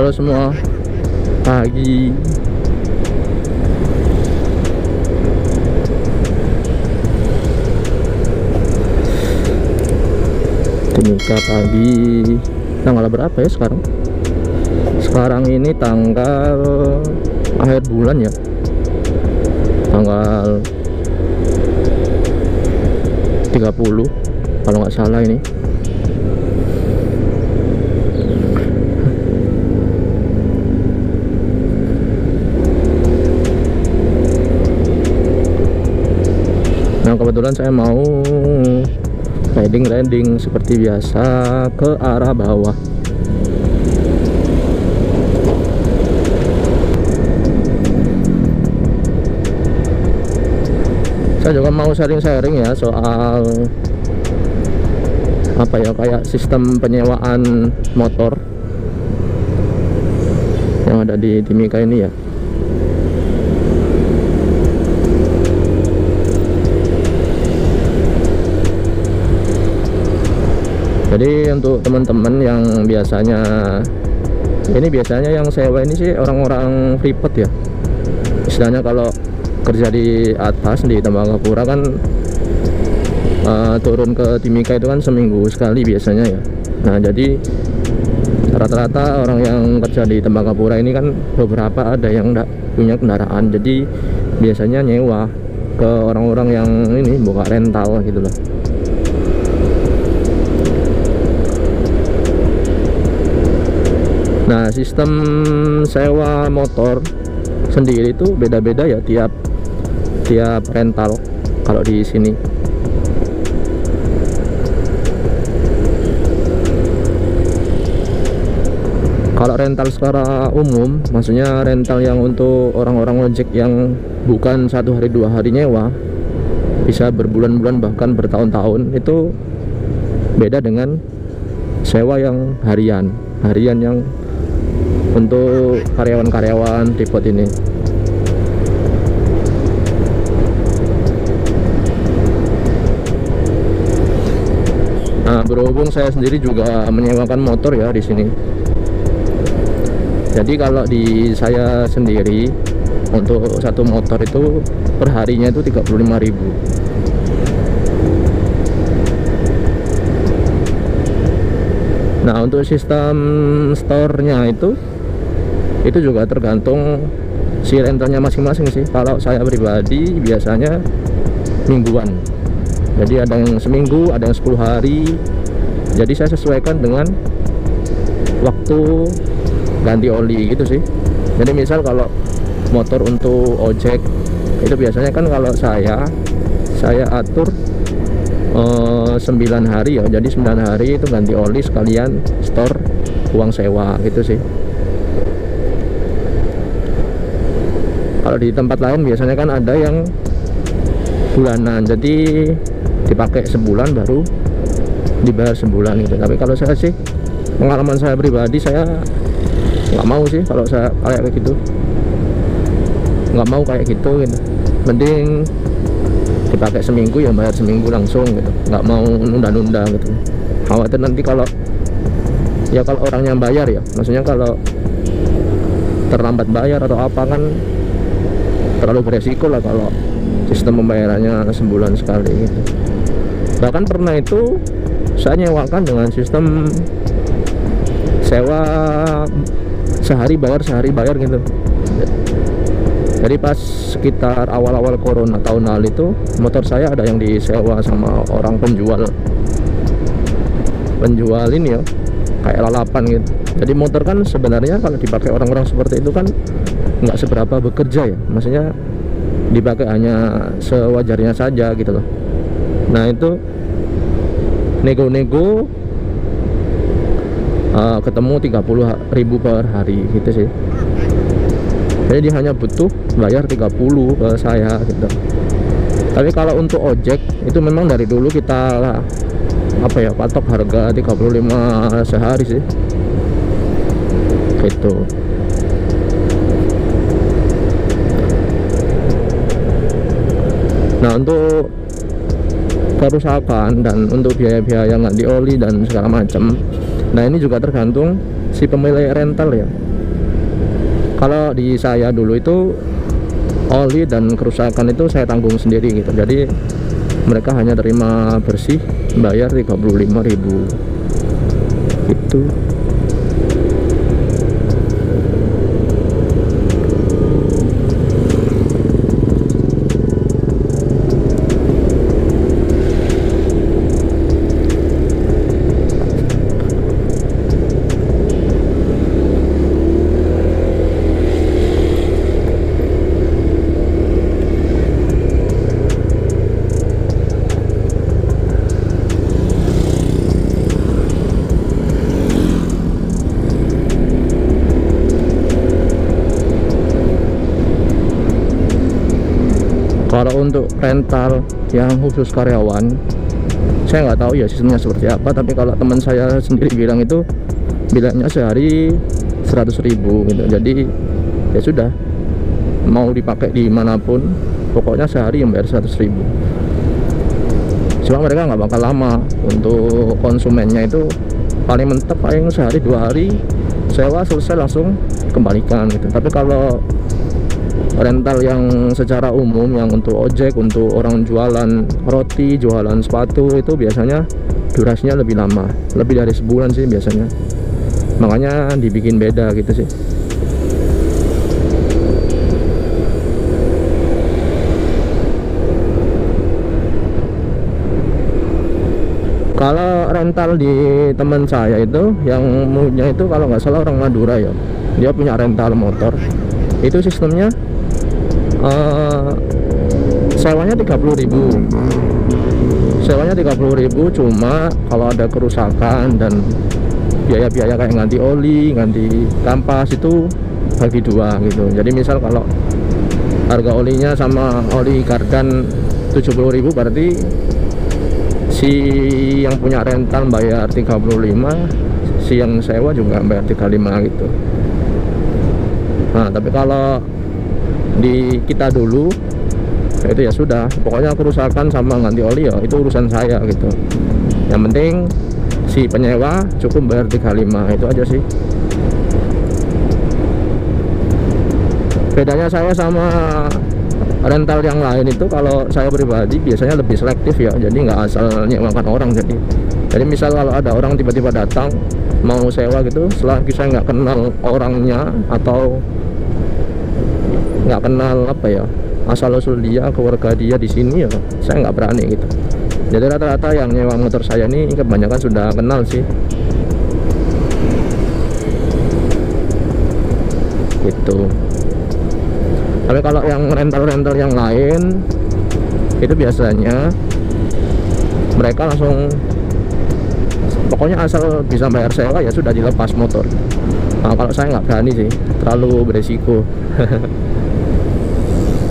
Halo semua, pagi. Timika pagi. Tanggal berapa ya sekarang? Sekarang ini tanggal akhir bulan ya, tanggal 30 kalau nggak salah ini. Nah kebetulan saya mau riding seperti biasa ke arah bawah. Saya juga mau sharing-sharing ya soal apa ya, kayak sistem penyewaan motor yang ada di Timika ini ya. Jadi untuk teman-teman yang biasanya yang sewa ini sih orang-orang freeport ya. Istilahnya kalau kerja di atas di Tembagapura kan turun ke Timika itu kan seminggu sekali biasanya ya. Nah jadi rata-rata orang yang kerja di Tembagapura ini kan beberapa ada yang enggak punya kendaraan, jadi biasanya nyewa ke orang-orang yang ini buka rental gitu loh. Nah sistem sewa motor sendiri itu beda-beda ya tiap rental kalau di sini. Kalau rental secara umum, maksudnya rental yang untuk orang-orang ojek yang bukan 1 hari 2 hari nyewa, bisa berbulan-bulan bahkan bertahun-tahun, itu beda dengan sewa yang harian yang untuk karyawan-karyawan freeport ini. Nah, berhubung saya sendiri juga menyewakan motor ya di sini. Jadi kalau di saya sendiri untuk satu motor itu perharinya itu 35.000. Nah, untuk sistem store-nya itu juga tergantung si rentalnya masing-masing sih. Kalau saya pribadi biasanya mingguan, jadi ada yang seminggu, ada yang 10 hari. Jadi saya sesuaikan dengan waktu ganti oli gitu sih. Jadi misal kalau motor untuk ojek itu biasanya kan kalau saya atur 9 hari ya, jadi 9 hari itu ganti oli sekalian store uang sewa gitu sih. Kalau di tempat lain biasanya kan ada yang bulanan, jadi dipakai sebulan baru dibayar sebulan gitu. Tapi kalau saya sih, pengalaman saya pribadi, saya nggak mau sih kalau saya kayak gitu, nggak mau kayak gitu. Mending dipakai seminggu ya bayar seminggu langsung gitu, nggak mau nunda-nunda gitu. Khawatir nanti kalau orangnya bayar ya, maksudnya kalau terlambat bayar atau apa kan terlalu beresiko lah kalau sistem pembayarannya sebulan sekali gitu. Bahkan pernah itu saya nyewakan dengan sistem sewa sehari bayar gitu. Jadi pas sekitar awal-awal corona tahun lalu itu, motor saya ada yang disewa sama orang penjual ini ya, kayak lalapan gitu. Jadi motor kan sebenarnya kalau dipakai orang-orang seperti itu kan nggak seberapa bekerja ya, maksudnya dipakai hanya sewajarnya saja gitu loh. Nah itu nego-nego ketemu 30.000 per hari gitu sih. Jadi dia hanya butuh bayar 30 ke saya gitu. Tapi kalau untuk ojek itu memang dari dulu kita patok harga 35 sehari sih gitu. Nah untuk kerusakan dan untuk biaya-biaya ganti oli dan segala macam, nah ini juga tergantung si pemilik rental ya. Kalau di saya dulu itu oli dan kerusakan itu saya tanggung sendiri gitu. Jadi mereka hanya terima bersih, bayar 35.000 itu. Kalau untuk rental yang khusus karyawan, saya nggak tahu ya sistemnya seperti apa. Tapi kalau teman saya sendiri bilang itu bilangnya sehari 100.000 gitu. Jadi ya sudah, mau dipakai dimanapun, pokoknya sehari yang bayar 100.000. Cuma mereka nggak bakal lama. Untuk konsumennya itu paling mentok paling sehari 2 hari sewa selesai langsung kembalikan gitu. Tapi kalau rental yang secara umum, yang untuk ojek, untuk orang jualan roti, jualan sepatu, itu biasanya durasinya lebih lama, lebih dari sebulan sih biasanya. Makanya dibikin beda gitu sih. Kalau rental di teman saya itu, yang punya itu kalau nggak salah orang Madura ya, dia punya rental motor. Itu sistemnya sewanya 30.000, sewanya 30.000. Cuma kalau ada kerusakan dan biaya-biaya kayak ganti oli, ganti kampas itu bagi 2 gitu. Jadi misal kalau harga olinya sama oli kardan 70.000, berarti si yang punya rental bayar 35, si yang sewa juga bayar 35 gitu. Nah, tapi kalau di kita dulu itu ya sudah, pokoknya kerusakan sama ganti oli ya itu urusan saya gitu. Yang penting si penyewa cukup bayar 35, itu aja sih bedanya saya sama rental yang lain. Itu kalau saya pribadi biasanya lebih selektif ya, jadi nggak asal nyewakan orang. Jadi misal kalau ada orang tiba-tiba datang mau sewa gitu, selagi saya nggak kenal orangnya atau nggak kenal apa ya asal usul dia, keluarga dia di sini, ya saya nggak berani gitu. Jadi rata-rata yang nyewa motor saya ini kebanyakan sudah kenal sih gitu. Tapi kalau yang rental-rental yang lain itu biasanya mereka langsung, pokoknya asal bisa bayar sewa ya sudah dilepas motor. Nah, kalau saya nggak berani sih, terlalu beresiko.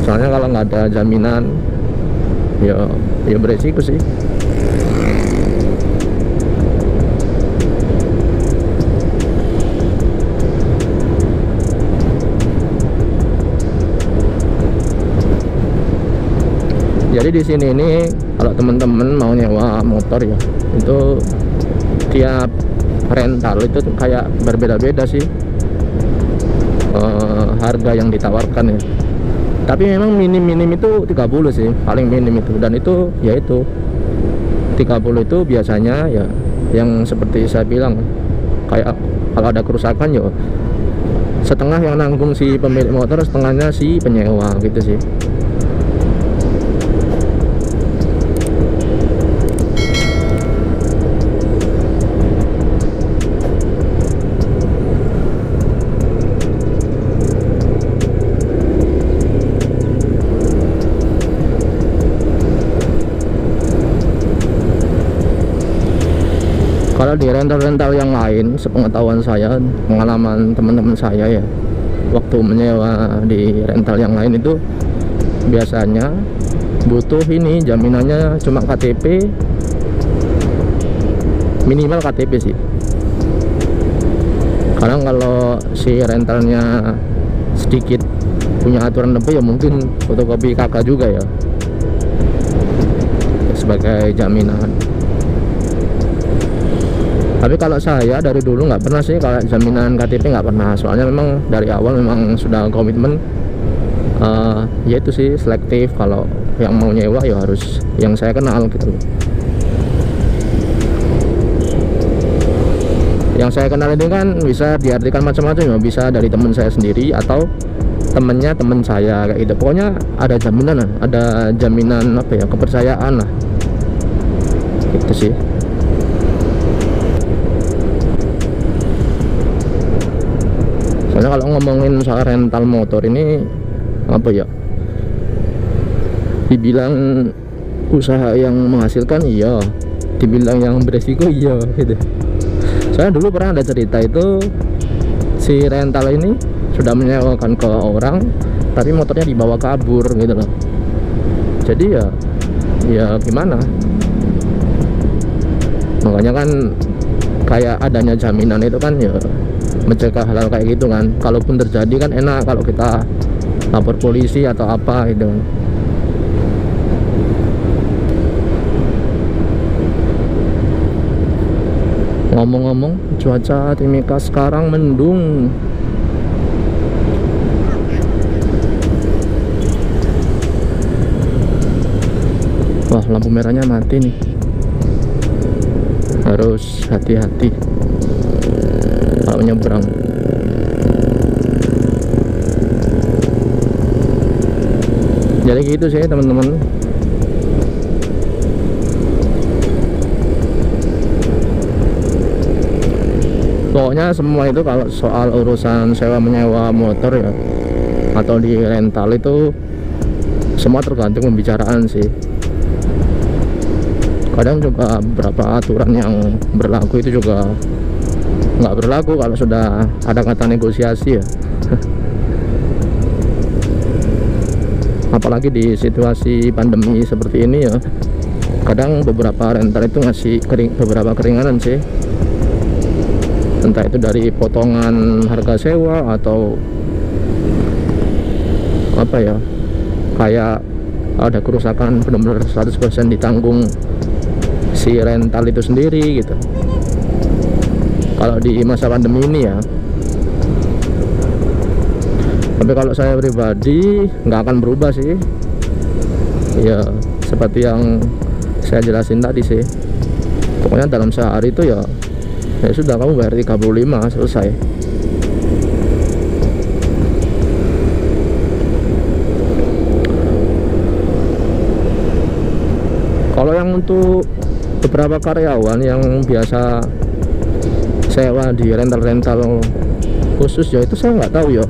Soalnya kalau nggak ada jaminan ya beresiko sih. Jadi di sini ini kalau teman-teman mau nyewa motor ya, itu tiap rental itu kayak berbeda-beda sih harga yang ditawarkan ya. Tapi memang minim itu 30 sih, paling minim itu. Dan itu ya itu 30 itu biasanya ya yang seperti saya bilang, kayak kalau ada kerusakan ya setengah yang nanggung si pemilik motor, setengahnya si penyewa gitu sih. Kalau di rental-rental yang lain, sepengetahuan saya, pengalaman teman-teman saya ya, waktu menyewa di rental yang lain itu biasanya butuh ini, jaminannya cuma KTP, minimal KTP sih. Karena kalau si rentalnya sedikit punya aturan lebih ya mungkin fotokopi KK juga ya sebagai jaminan. Tapi kalau saya dari dulu nggak pernah sih kalau jaminan KTP, nggak pernah. Soalnya memang dari awal memang sudah komitmen, ya itu sih selektif. Kalau yang mau nyewa ya harus yang saya kenal gitu loh. Yang saya kenal ini kan bisa diartikan macam-macam ya, bisa dari teman saya sendiri atau temennya teman saya kayak gitu. Pokoknya ada jaminan, ada jaminan apa ya, kepercayaan lah gitu sih. Soalnya kalau ngomongin soal rental motor ini apa ya, dibilang usaha yang menghasilkan iya, dibilang yang beresiko iya gitu. Saya dulu pernah ada cerita itu, si rental ini sudah menyewakan ke orang tapi motornya dibawa kabur gitu loh. Jadi ya gimana, makanya kan kayak adanya jaminan itu kan ya mencegah hal-hal kayak gitu kan. Kalaupun terjadi kan enak kalau kita lapor polisi atau apa gitu. Ngomong-ngomong, cuaca Timika sekarang mendung. Wah, lampu merahnya mati nih. Harus hati-hati kalau nyebrang. Jadi gitu sih teman-teman. Pokoknya semua itu kalau soal urusan sewa menyewa motor ya atau di rental itu semua tergantung pembicaraan sih. Kadang juga beberapa aturan yang berlaku itu juga nggak berlaku kalau sudah ada kata negosiasi ya. Apalagi di situasi pandemi seperti ini ya, kadang beberapa rental itu ngasih beberapa keringanan sih, entah itu dari potongan harga sewa atau apa ya, kayak ada kerusakan benar-benar 100% ditanggung si rental itu sendiri gitu. Kalau di masa pandemi ini ya. Tapi kalau saya pribadi nggak akan berubah sih ya, seperti yang saya jelasin tadi sih. Pokoknya dalam sehari itu ya sudah, kamu bayar 35 selesai. Kalau yang untuk beberapa karyawan yang biasa sewa di rental-rental khusus ya, itu saya nggak tahu ya,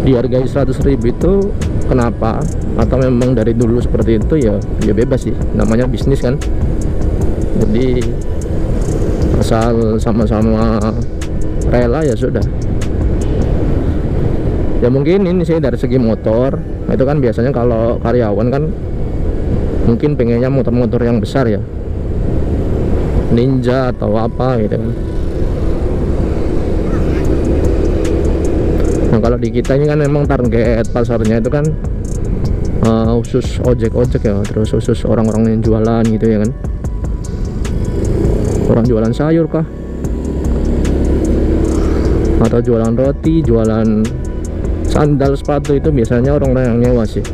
dihargai 100.000 itu kenapa, atau memang dari dulu seperti itu ya bebas sih, namanya bisnis kan. Jadi asal sama-sama rela ya sudah. Ya mungkin ini sih dari segi motor itu kan biasanya kalau karyawan kan mungkin pengennya motor-motor yang besar ya, Ninja atau apa gitu kan. Nah kalau di kita ini kan memang target pasarnya itu kan khusus ojek-ojek ya, terus khusus orang-orang yang jualan gitu ya kan, orang jualan sayur kah, atau jualan roti, jualan sandal, sepatu, itu biasanya orang-orang yang nyewa sih.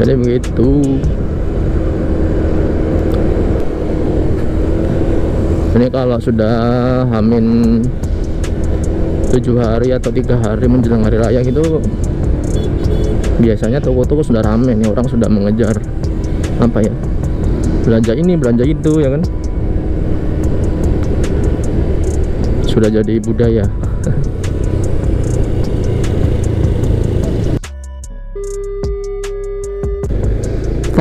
Jadi begitu. Ini kalau sudah hamin 7 hari atau 3 hari menjelang hari raya gitu, biasanya toko-toko sudah rame nih, orang sudah mengejar apa ya, belanja ini belanja itu ya kan, sudah jadi budaya.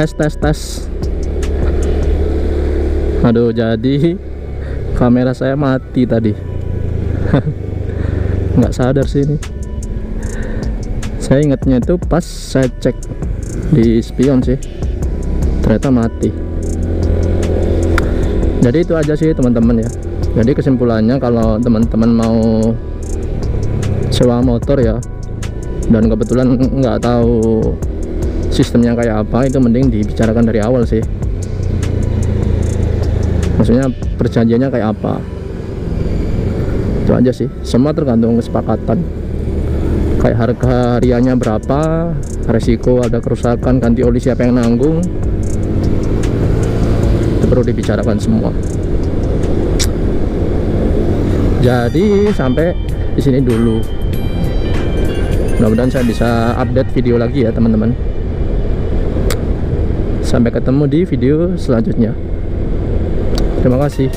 tes. Aduh, jadi kamera saya mati tadi. Nggak sadar sih ini. Saya ingatnya itu pas saya cek di spion sih, ternyata mati. Jadi itu aja sih teman-teman ya. Jadi kesimpulannya, kalau teman-teman mau sewa motor ya, dan kebetulan nggak tahu sistemnya kayak apa itu mending dibicarakan dari awal sih. Maksudnya perjanjiannya kayak apa, itu aja sih. Semua tergantung kesepakatan, kayak harga hariannya berapa, resiko ada kerusakan, ganti oli siapa yang nanggung, itu perlu dibicarakan semua. Jadi sampai di sini dulu. Mudah-mudahan saya bisa update video lagi ya teman-teman. Sampai ketemu di video selanjutnya. Terima kasih.